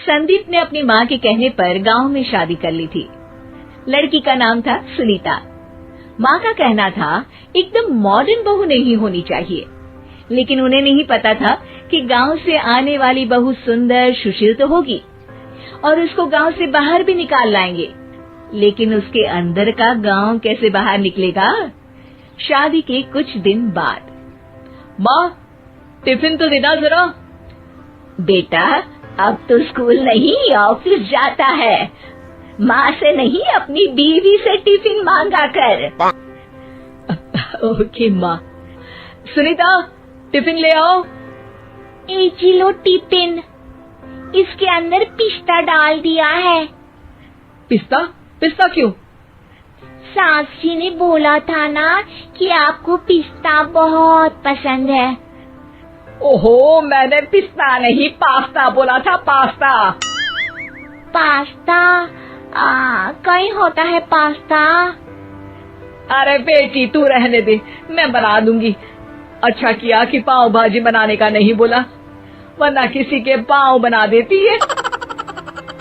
संदीप ने अपनी माँ के कहने पर गांव में शादी कर ली थी। लड़की का नाम था सुनीता। माँ का कहना था एकदम मॉडर्न बहू नहीं होनी चाहिए, लेकिन उन्हें नहीं पता था कि गांव से आने वाली बहू सुंदर सुशील तो होगी और उसको गांव से बाहर भी निकाल लाएंगे, लेकिन उसके अंदर का गांव कैसे बाहर निकलेगा। शादी के कुछ दिन बाद, माँ टिफिन तो देना जरा। बेटा अब तो स्कूल नहीं ऑफिस जाता है, माँ से नहीं अपनी बीवी से टिफिन मांगा कर। ओके माँ। सुनीता टिफिन ले आओ। जी लो टिफिन, इसके अंदर पिस्ता डाल दिया है। पिस्ता? पिस्ता क्यों? सास जी ने बोला था ना कि आपको पिस्ता बहुत पसंद है। ओहो, मैंने पिस्ता नहीं पास्ता बोला था, पास्ता। पास्ता? कहीं होता है पास्ता? अरे बेटी तू रहने दे, मैं बना दूंगी। अच्छा किया कि पाव भाजी बनाने का नहीं बोला, वरना किसी के पाव बना देती है।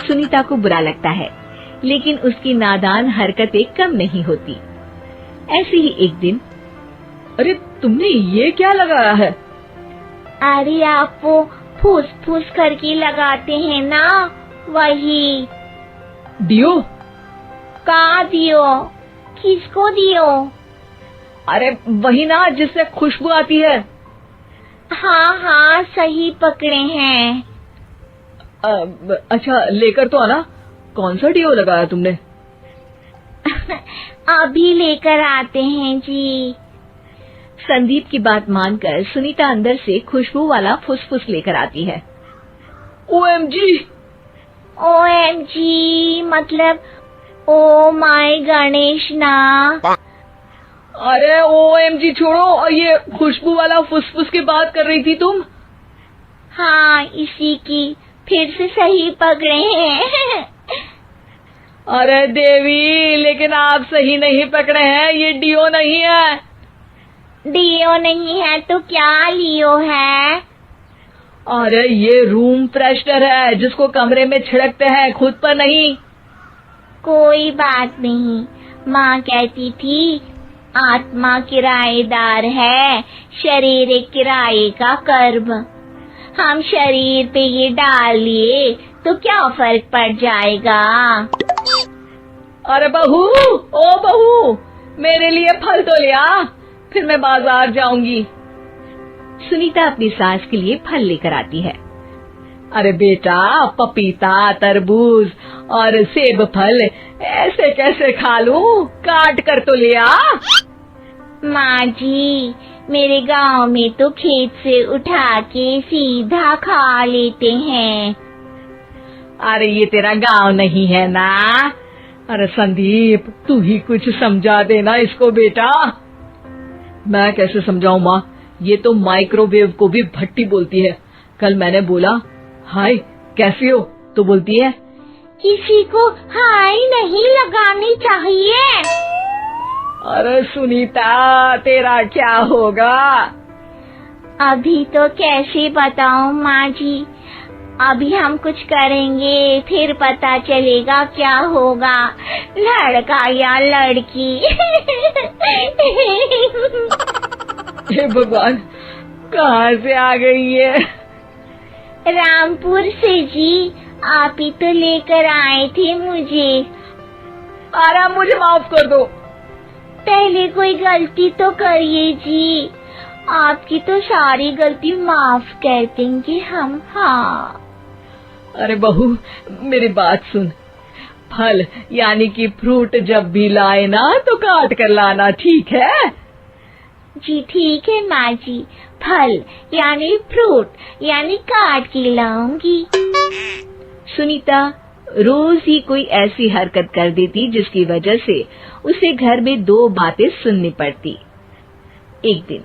सुनीता को बुरा लगता है, लेकिन उसकी नादान हरकतें कम नहीं होती। ऐसे ही एक दिन, अरे तुमने ये क्या लगाया है? अरे आप वो फूस फूस करके लगाते हैं ना, वही। डियो? का दियो? किसको दियो? अरे वही ना जिससे खुशबू आती है। हाँ हाँ सही पकड़े हैं। अच्छा लेकर तो आना। कौन सा डियो लगाया तुमने? अभी लेकर आते हैं जी। संदीप की बात मानकर सुनीता अंदर से खुशबू वाला फुसफुस लेकर आती है। OMG! OMG मतलब ओ माय गणेश ना। अरे OMG छोड़ो, और ये खुशबू वाला फुसफुस की बात कर रही थी तुम? हाँ इसी की, फिर से सही पकड़े हैं। अरे देवी, लेकिन आप सही नहीं पकड़े हैं, ये डियो नहीं है। डियो नहीं है तो क्या लियो है? अरे ये रूम फ्रेशनर है, जिसको कमरे में छिड़कते हैं, खुद पर नहीं। कोई बात नहीं, माँ कहती थी आत्मा किराएदार है, शरीर एक किराए का कर्म। हम शरीर पे ये डाल लिए तो क्या फर्क पड़ जाएगा। अरे बहू, ओ बहू, मेरे लिए फल तो ले आ, फिर मैं बाजार जाऊंगी। सुनीता अपनी सास के लिए फल लेकर आती है। अरे बेटा, पपीता, तरबूज और सेब फल ऐसे कैसे खा लूं? काट कर तो ले आ। माँ जी, मेरे गांव में तो खेत से उठा के सीधा खा लेते हैं। अरे ये तेरा गांव नहीं है ना। अरे संदीप, तू ही कुछ समझा देना इसको बेटा। मैं कैसे समझाऊं माँ, ये तो माइक्रोवेव को भी भट्टी बोलती है। कल मैंने बोला हाय कैसी हो, तो बोलती है किसी को हाय नहीं लगानी चाहिए। अरे सुनीता, तेरा क्या होगा? अभी तो कैसे बताऊं माँ जी, अभी हम कुछ करेंगे फिर पता चलेगा क्या होगा, लड़का या लड़की। हे भगवान, कहाँ से आ गई है? रामपुर से जी, आप ही तो लेकर आए थे मुझे। अरे मुझे माफ कर दो। पहले कोई गलती तो करिए जी, आपकी तो सारी गलती माफ कर देंगे हम। हाँ अरे बहू, मेरी बात सुन। फल यानी कि फ्रूट जब भी लाए ना तो काट कर लाना, ठीक है? जी ठीक है माँ जी, फल यानी फ्रूट यानी काट के लाऊंगी। सुनीता रोज ही कोई ऐसी हरकत कर देती जिसकी वजह से उसे घर में दो बातें सुननी पड़ती। एक दिन,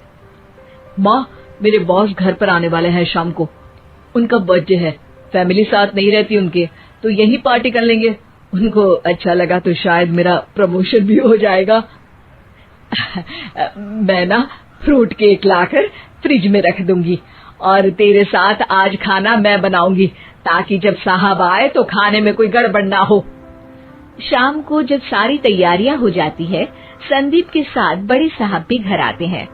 माँ, मेरे बॉस घर पर आने वाले हैं शाम को। उनका बर्थडे है, फैमिली साथ नहीं रहती उनके, तो यही पार्टी कर लेंगे। उनको अच्छा लगा तो शायद मेरा प्रमोशन भी हो जाएगा। मैं ना फ्रूट केक लाकर फ्रिज में रख दूंगी और तेरे साथ आज खाना मैं बनाऊंगी, ताकि जब साहब आए तो खाने में कोई गड़बड़ ना हो। शाम को जब सारी तैयारियां हो जाती है, संदीप के साथ बड़े साहब भी घर आते हैं।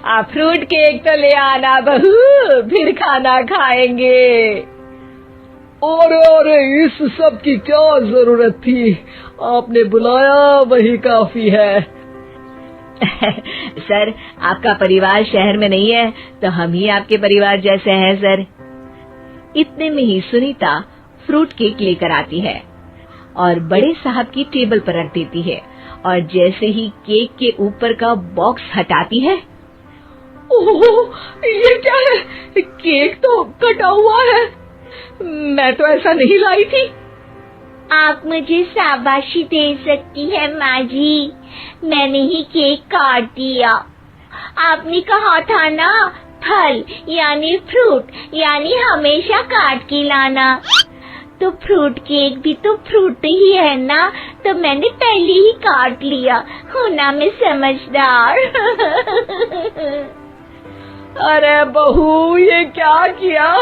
आप फ्रूट केक तो ले आना बहू, फिर खाना खाएंगे। अरे इस सब की क्या जरूरत थी, आपने बुलाया वही काफी है। सर, आपका परिवार शहर में नहीं है तो हम ही आपके परिवार जैसे हैं सर। इतने में ही सुनीता फ्रूट केक लेकर आती है और बड़े साहब की टेबल पर रख देती है, और जैसे ही केक के ऊपर का बॉक्स हटाती है, ओह, ये क्या है? केक तो कटा हुआ है, मैं तो ऐसा नहीं लाई थी। आप मुझे शाबाशी दे सकती है माँ जी, मैंने ही केक काट दिया। आपने कहा था ना, फल यानी फ्रूट यानी हमेशा काट के लाना, तो फ्रूट केक भी तो फ्रूट ही है ना, तो मैंने पहले ही काट लिया। हूँ ना मैं समझदार। अरे बहू, ये क्या किया?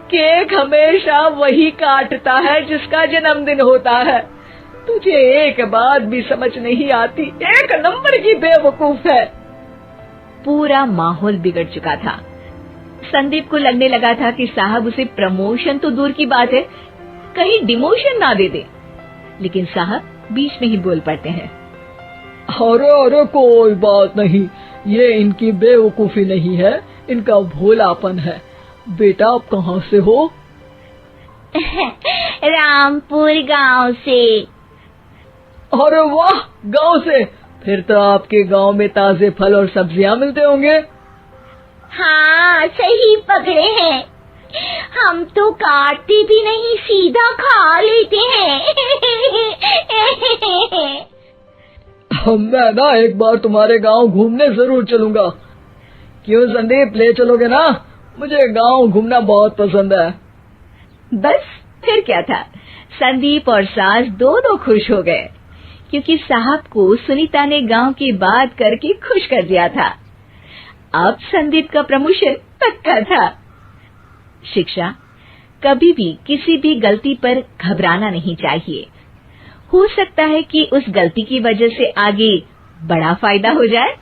केक हमेशा वही काटता है जिसका जन्मदिन होता है। तुझे एक बात भी समझ नहीं आती, एक नंबर की बेवकूफ है। पूरा माहौल बिगड़ चुका था। संदीप को लगने लगा था कि साहब उसे प्रमोशन तो दूर की बात है, कहीं डिमोशन ना दे दे, लेकिन साहब बीच में ही बोल पड़ते हैं। अरे कोई बात नहीं, ये इनकी बेवकूफी नहीं है, इनका भोलापन है। बेटा आप कहाँ से हो? रामपुर गांव से। अरे वाह, गांव से? फिर तो आपके गांव में ताजे फल और सब्जियां मिलते होंगे। हाँ, सही पकड़े हैं, हम तो काटते भी नहीं, सीधा खा लेते हैं। मैं ना एक बार तुम्हारे गांव घूमने जरूर चलूंगा। क्यों संदीप, ले चलोगे ना? मुझे गांव घूमना बहुत पसंद है। बस फिर क्या था, संदीप और सास दोनों खुश हो गए, क्योंकि साहब को सुनीता ने गांव की बात करके खुश कर दिया था। अब संदीप का प्रमोशन पक्का था। शिक्षा, कभी भी किसी भी गलती पर घबराना नहीं चाहिए। हो सकता है कि उस गलती की वजह से आगे बड़ा फायदा हो जाए।